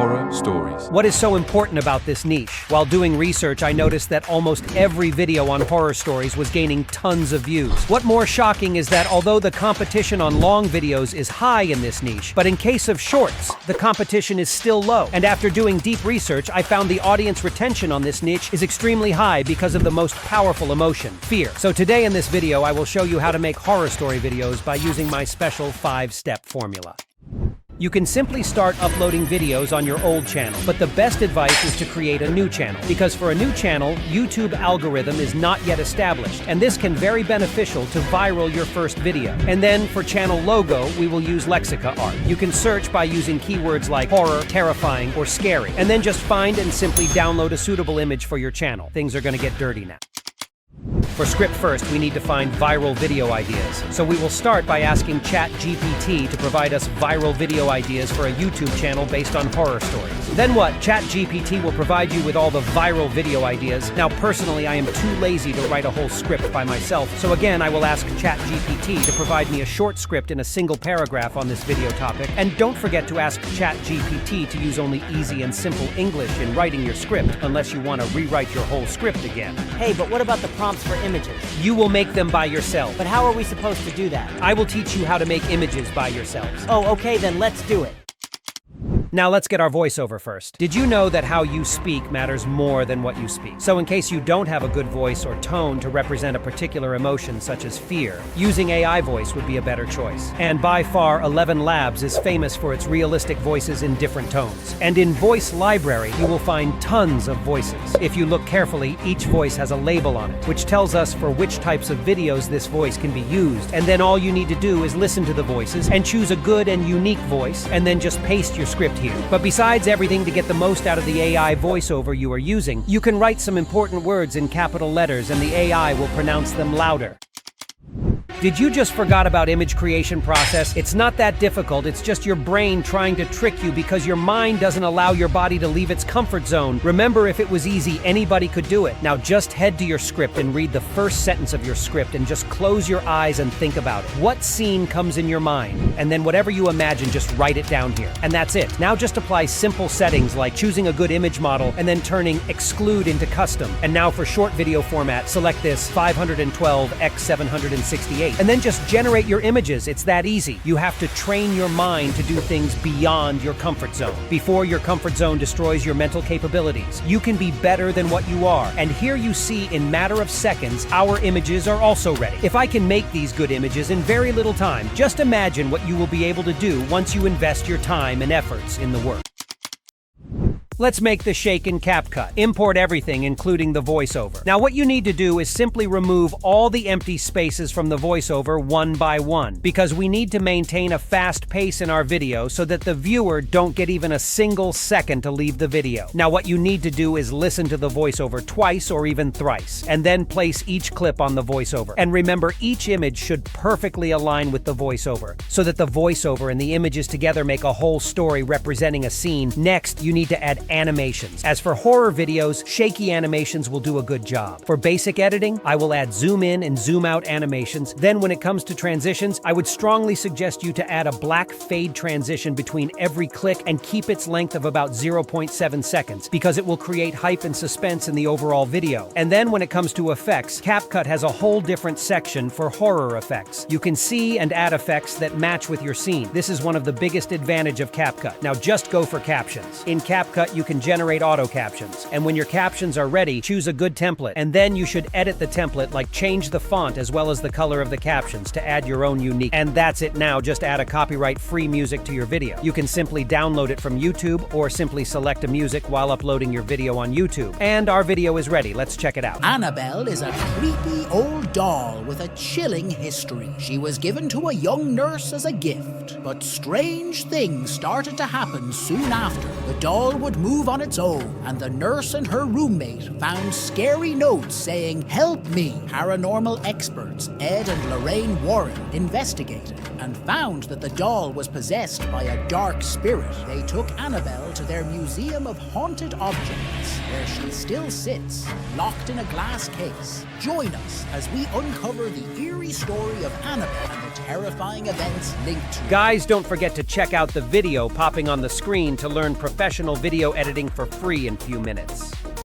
horror stories. What is so important about this niche? While doing research, I noticed that almost every video on horror stories was gaining tons of views. What more shocking is that although the competition on long videos is high in this niche, but in case of shorts, the competition is still low. And after doing deep research, I found the audience retention on this niche is extremely high because of the most powerful emotion, fear. So today in this video, I will show you how to make horror story videos by using my special 5-step formula. You can simply start uploading videos on your old channel, but the best advice is to create a new channel. Because for a new channel, YouTube algorithm is not yet established, and this can very beneficial to viral your first video. And then for channel logo, we will use lexica art. You can search by using keywords like horror, terrifying, or scary, and then just find and simply download a suitable image for your channel. Things are gonna get dirty now. For script first, we need to find viral video ideas. So we will start by asking ChatGPT to provide us viral video ideas for a YouTube channel based on horror stories. Then what? ChatGPT will provide you with all the viral video ideas. Now personally, I am too lazy to write a whole script by myself, so again I will ask ChatGPT to provide me a short script in a single paragraph on this video topic. And don't forget to ask ChatGPT to use only easy and simple English in writing your script, unless you want to rewrite your whole script again. Hey, but what about the prompts for images? You will make them by yourself. But how are we supposed to do that? I will teach you how to make images by yourselves. Oh, okay, then let's do it. Now let's get our voiceover first. Did you know that how you speak matters more than what you speak? So in case you don't have a good voice or tone to represent a particular emotion such as fear, using AI voice would be a better choice. And by far, 11 Labs is famous for its realistic voices in different tones. And in Voice Library, you will find tons of voices. If you look carefully, each voice has a label on it, which tells us for which types of videos this voice can be used. And then all you need to do is listen to the voices and choose a good and unique voice, and then just paste your script here. But besides everything to get the most out of the AI voiceover you are using, you can write some important words in capital letters and the AI will pronounce them louder. Did you just forgot about image creation process? It's not that difficult, it's just your brain trying to trick you because your mind doesn't allow your body to leave its comfort zone. Remember, if it was easy, anybody could do it. Now just head to your script and read the first sentence of your script and just close your eyes and think about it. What scene comes in your mind? And then whatever you imagine, just write it down here. And that's it. Now just apply simple settings like choosing a good image model and then turning exclude into custom. And now for short video format, select this 512x768. And then just generate your images. It's that easy. You have to train your mind to do things beyond your comfort zone. Before your comfort zone destroys your mental capabilities, you can be better than what you are. And here you see in matter of seconds, our images are also ready. If I can make these good images in very little time, just imagine what you will be able to do once you invest your time and efforts in the work. Let's make the shake in CapCut. Import everything, including the voiceover. Now what you need to do is simply remove all the empty spaces from the voiceover one by one, because we need to maintain a fast pace in our video so that the viewer don't get even a single second to leave the video. Now what you need to do is listen to the voiceover twice or even thrice, and then place each clip on the voiceover. And remember, each image should perfectly align with the voiceover, so that the voiceover and the images together make a whole story representing a scene. Next, you need to add animations. As for horror videos, shaky animations will do a good job. For basic editing, I will add zoom in and zoom out animations. Then when it comes to transitions, I would strongly suggest you to add a black fade transition between every click and keep its length of about 0.7 seconds, because it will create hype and suspense in the overall video. And then when it comes to effects, CapCut has a whole different section for horror effects. You can see and add effects that match with your scene. This is one of the biggest advantage of CapCut. Now just go for captions. In CapCut, you can generate auto captions. And when your captions are ready, choose a good template. And then you should edit the template, like change the font as well as the color of the captions to add your own unique. And that's it now, just add a copyright-free music to your video. You can simply download it from YouTube or simply select a music while uploading your video on YouTube. And our video is ready. Let's check it out. Annabelle is a creepy old doll with a chilling history. She was given to a young nurse as a gift, but strange things started to happen soon after. The doll would move on its own, and the nurse and her roommate found scary notes saying, "Help me." Paranormal experts Ed and Lorraine Warren investigated and found that the doll was possessed by a dark spirit. They took Annabelle to their Museum of Haunted Objects, where she still sits, locked in a glass case. Join us as we uncover the eerie story of Annabelle and the terrifying events linked to it. Guys, don't forget to check out the video popping on the screen to learn professional video editing for free in few minutes.